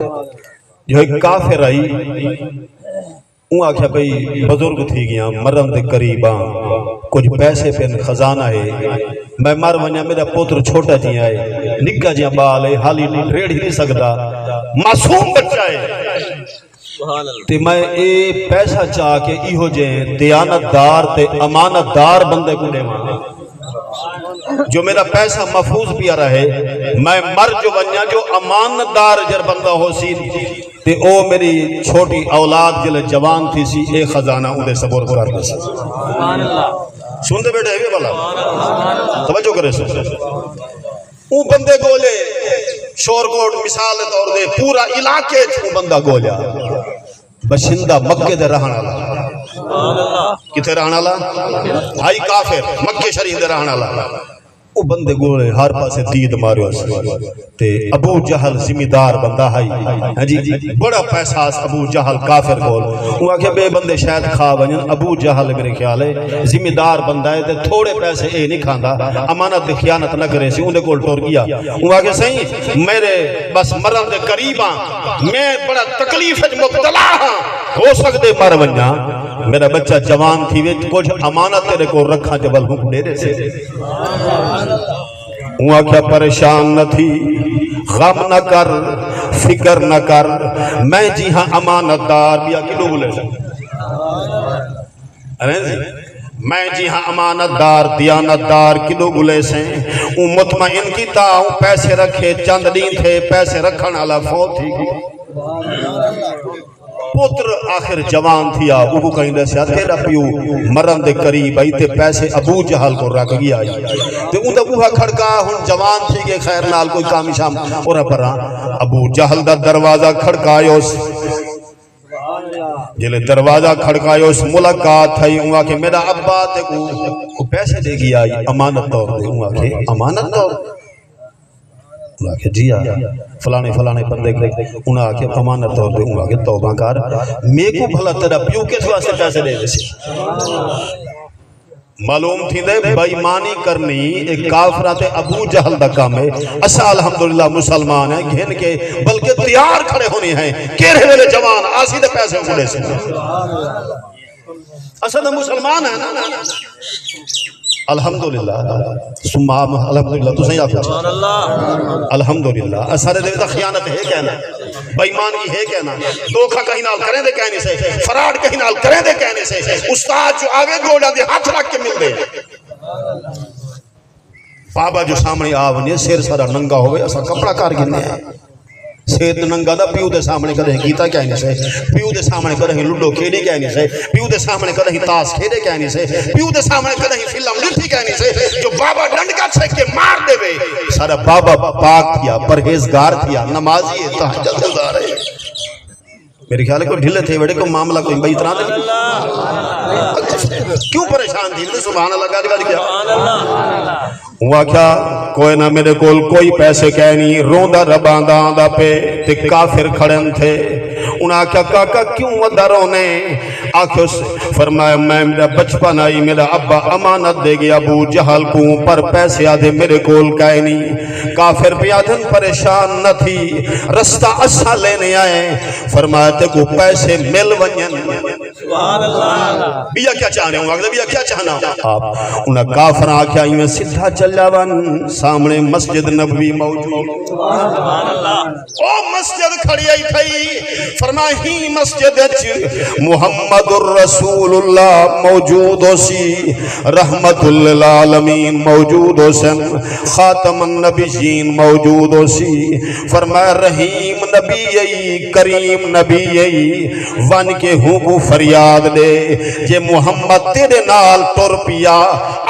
جو ایک کافر آئی اُن آکھیا بھئی بزرگ تھی گیا مرم دے قریباں کچھ پیسے پین خزانہ ہے میں مر ونیا میرا پوتر چھوٹا جی آئے نکا جی بال ہے حالی ریڑھ ہی نہیں سکتا معصوم بچہ ہے تے میں اے پیسہ چاہ کے ایہو جیں دیانتدار تے امانتدار بندے کو دے جو میرا پیسہ محفوظ پیا رہے میں مر جو ونیا جو امانتدار جر بندہ ہو سی تے او میری چھوٹی اولاد جلے جوان تھی سی اے خزانہ اُدے سبور کر دے سی سن دے بیٹھے ہے بلا توجہ کرے سن او بندے گولے شور کوٹ مثال طور دے پورا علاقے چھو بندہ گولیا بشندہ مکہ دے رہانا لا کتے رہانا لا بھائی کافر مکہ شریف دے رہانا لا او بندے گولے ہر پاسے دید مارے اس تے ابو جہل زمیدار بندہ ہائی ہاں جی بڑا پیساس ابو جہل کافر گول وہ آکھے بے بندے شاید خواب ہیں ابو جہل میرے خیال ہے زمیدار بندہ ہے تے تھوڑے پیسے اے نہیں کھاندا امانت دی خیانت نہ کرے سی اندے کول ٹور گیا وہ آکھے صحیح میرے بس مرن دے قریب ہاں میں بڑا تکلیف مبتلا ہاں ہو سکتے مر ونجا میرا بچہ جوان تھی وے کچھ امانت تیرے کو رکھا جبل ہوں ڈیرے سے وہاں کیا پریشان نہ تھی غم نہ کر فکر نہ کر میں جی ہاں امانت دار بیا کلو بولے میں جی ہاں امانت دار دیانت دار کلو گلے سے مطمئن کی تا پیسے رکھے چند دین تھے پیسے رکھن والا فوت تھی پتر آخر جوان تھیا وہ کہیں دے سیا تیرا پیو مرن دے قریب آئی تے پیسے ابو جہل کو رکھ گیا آئی تے ان دا بوہا کھڑکا ہن جوان تھی کہ خیر نال کوئی کامی شام اور پرا ابو جہل دا دروازہ کھڑکایوس جلے دروازہ کھڑکایوس ملاقات تھئی ہوا کہ میرا ابا تے کو پیسے دے گیا آئی امانت طور دے ہوا کہ امانت طور انہاں کہ جی فلانے بندے انہاں کہ امانت طور دے انہاں کہ توبہ کر میں کو بھلا تیرا پیو کس واسطے پیسے دے سی معلوم تھی دے بےایمانی کرنی ایک کافرات ابو جہل دا کام ہے اسا الحمدللہ مسلمان ہیں گھن کے بلکہ تیار کھڑے ہونے ہیں کیرے ویلے جوان آسی دے پیسے اڑے سے اسا دا مسلمان ہے نا الحمدللہ سمام الحمدللہ تو صحیح آپ الحمدللہ اسارے دے خیانت ہے کہنا بےایمان کی ہے کہنا دھوکا کہیں نال کریں دے کہنے سے فراڈ کہیں نال کریں دے کہنے سے استاد جو آگے گوڑا دے ہاتھ رکھ کے مل دے بابا جو سامنے آونی سیر سارا ننگا ہوئے اسا کپڑا کار گنے ہیں سید ننگا دا پیو دے سامنے کدہیں گیتا کہنے سے پیو دے سامنے کدہیں لڈو کھیڑے کہنے سے پیو دے سامنے کدہیں تاس کھیڑے کہنے سے پیو دے سامنے کدہیں فلم لٹھی کہنے سے جو بابا ڈنڈکا چھک کے مار دے وے سارا بابا پاک تھیا پرہیزگار تھیا نمازی تہجد گزار ہے میرے خیال ہے کوئی ڈھلے تھے بڑے کو معاملہ کوئی بھائی اتنا نہیں کیوں پریشان تھی سبحان اللہ کا کیا ہوا کیا کوئی نہ میرے کول کوئی پیسے کہہ نہیں روندا رباندہ آندہ پہ تے کافر کھڑن تھے انہاں کیا کاکا کیوں ودہ رونے آنکھوں سے فرمایا میں میرا بچپن آئی میرا ابا امانت دے گیا ابو جہل کو پر پیسے آدھے میرے کول کہہ نہیں کافر بھی آدھن پریشان نہ تھی رستہ اسا لینے آئے فرمایا تے کو پیسے مل ونین بیا کیا چاہنے ہوں آگے بیا کیا چاہنا آپ انہاں کافر آکھیا ہی میں سدھا چل جاون سامنے مسجد نبوی موجود او مسجد کھڑی آئی تھئی فرمائی مسجد محمد الرسول اللہ موجود ہو سی رحمت للعالمین موجود ہو سن خاتم النبیین موجود ہو سی فرمایا رحیم نبی ای کریم نبی ای ون کے ہوں کو فریاد دے جے محمد تیرے نال ٹر پیا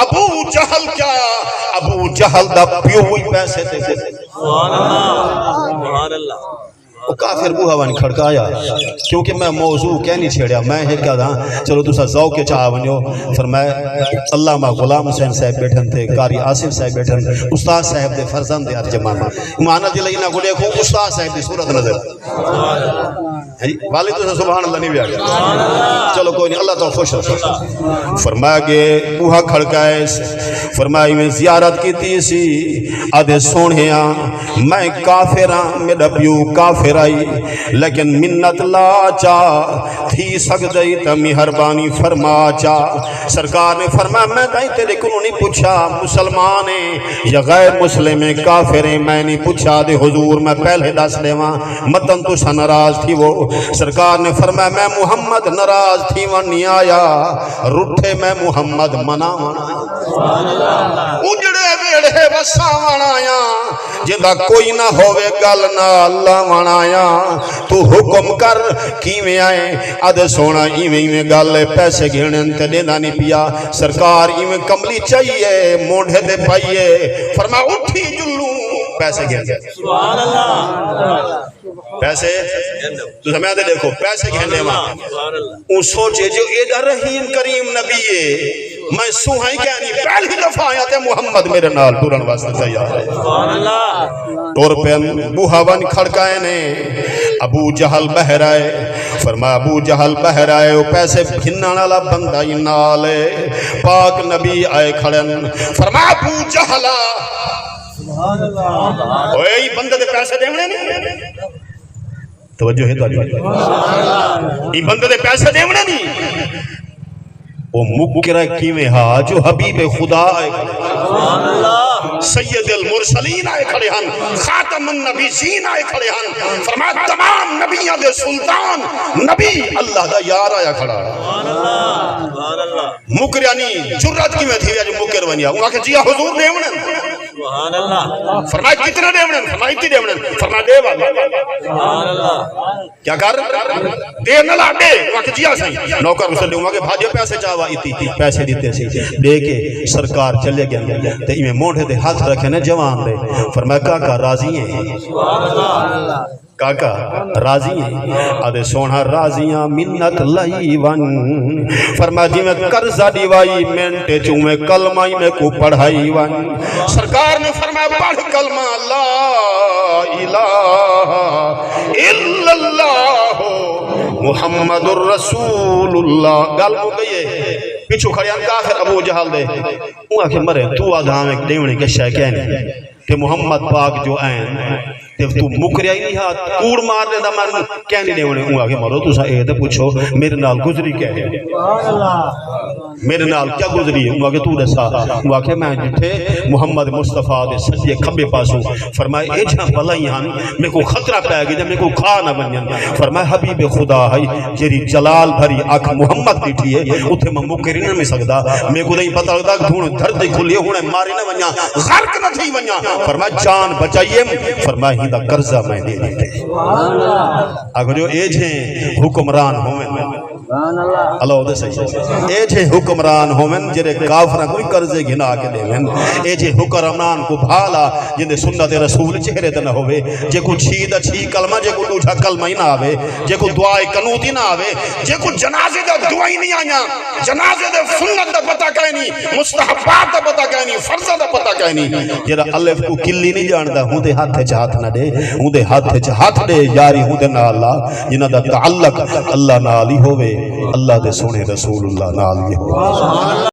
ابو جہل کیا ابو جہل دا پیو ہوئی پیسے دے سبحان اللہ وہ کافر بوہا وانی کھڑکایا کیونکہ میں موضوع کہہ نہیں چھیڑیا میں ہے کیا دا چلو دوسرا ذوق کے چاہ ونیو فرمایا علامہ غلام حسین صاحب بیٹھن تھے قاری آصف صاحب بیٹھن استاد صاحب دے فرزند دے ارجمان مانا جی لئینا کو دیکھو استاد صاحب دی صورت نظر والد تو سبحان اللہ نہیں بھی آگیا چلو کوئی نہیں اللہ تو خوش رکھو فرمایا کہ بوہا کھڑکائے فرمایا میں زیارت کی تیسی آدھے سونہیاں میں کافراں میرا پیو کافر کافر آئی لیکن منت لا چا تھی سکدئی تا مہربانی فرما چا سرکار نے فرمایا میں تائیں تیرے کو نہیں پوچھا مسلمان ہیں یا غیر مسلم ہیں کافر ہیں میں نہیں پوچھا دے حضور میں پہلے دس لے وہاں متن تو سا ناراض تھی وہ سرکار نے فرمایا میں محمد ناراض تھی وہاں نہیں آیا رٹھے میں محمد منا اجڑے ویڑے بسا وانایا جندہ کوئی نہ ہوئے گل نہ اللہ وانایا تو حکم کر کیویں آئے آدھے سونا ایویں گل پیسے گھنے انتے دینا نہیں پیا سرکار ایویں کملی چاہیے موڑے دے پائیے فرما اٹھی جلوں پیسے گھنے سبحان اللہ پیسے تو سمجھا دے دیکھو پیسے گھنے ماں ان سوچے جو ایڈا رحیم کریم نبی ہے میں سوہائی کہنی پہلی دفعہ آیا تھے محمد میرے نال ٹورن واسطے تیار ہے ٹور پہ بوہاون کھڑکائے نے ابو جہل بہر آئے فرمایا ابو جہل بہر آئے وہ پیسے بھننا والا بندہ ہی نال ہے پاک نبی آئے کھڑن فرمایا ابو جہلا اوے یہ بندے دے پیسے دیونے نہیں توجہ ہے توجہ یہ بندے دے پیسے دیونے نہیں وہ مکرہ کیویں ہاں جو حبیب خدا آئے سید المرسلین آئے کھڑے ہن خاتم النبیین آئے کھڑے ہن فرمایا تمام نبیوں دے سلطان نبی اللہ دا یار آیا کھڑا مکرہ نہیں جرات کیویں تھی جو مکر بنیا وہاں کہ جی حضور دیونے فرمایا کتنا دیونے فرمایا اتنی دیونے فرمایا دے والا کیا کر دے نہ لا دے وہاں کہ جی آسائی نوکر اسے لے وہاں کہ بھاجے پیسے چاہوا اتی پیسے دیتے سی دے کے سرکار چلے گیا تے ایمیں موڑے دے ہاتھ رکھے نے جوان دے فرمایا کاکا راضی ہیں کاکا راضی ہیں آدھے سونا راضیاں منت لئی ون فرمایا جی میں قرضہ دیوائی مینٹے چومے کلمہ میں کو پڑھائی ون سرکار نے فرمایا پڑھ کلمہ لا الہ الا اللہ محمد الرسول اللہ گل ہو گئی ہے پیچھو کھڑیان کافر ابو جہل دے وہ آکے مرے تو آدھا ہمیں دیونے کے شے کہنے کہ محمد پاک جو آئین تو مکریا ہی نہیں ہاتھ کوڑ مار دے دا من کہنے دیونے وہ آکے مرو تو سا اے دے پوچھو میرے نال گزری کیا ہے میرے نال کیا گزری ہے وہ آکے تو دسا وہ آکے میں جٹھے محمد مصطفیٰ دے سجے کھبے پاسو فرمائے اے جہاں بلائی ہاں میں کو خطرہ پہ گئی میں کو کھا نہ بنین فرمائے حبیب خدا ہے جیری جلال بھری آنکھ محمد بیٹھی ہے اتھے میں مکری نہ میں سکتا میں کو نہیں پتہ لگتا کہ دھونے دھرتے کھلے ہونے ماری نہ بنیا غرق نہ تھی بنیا فرمائے جان بچائیے فرمائے ہی دا قرضہ میں دے دیتے اگر جو ایج ہیں حکمران ہوئے اللہ دے صحیح ایج ہے حکمران ہوئے جنہیں کافرہ کوئی قرضے گھنا کے دے ایج ہے حکمران کو بھالا جنہیں سنت رسول چہرے دے نہ ہوئے جے کو چھید اچھی کلمہ جے کو دوجھا کلمہ ہی نہ آوے جے کو دعائے قنوتی نہ آوے جے کو جنازے دا دعائی نہیں آیا جنازے دا سنت دا پتہ کہیں نہیں مستحبات دا پتہ کہیں نہیں فرضہ دا پتہ کہیں نہیں جیرا الف کو کلی نہیں جاندہ ہوں دے ہاتھ چاہت نہ دے ہوں دے ہاتھ دے یاری ہوں دے نہ اللہ جنہ دا تعلق اللہ نالی ہوئے اللہ دے سونے رسول اللہ نالی ہوئے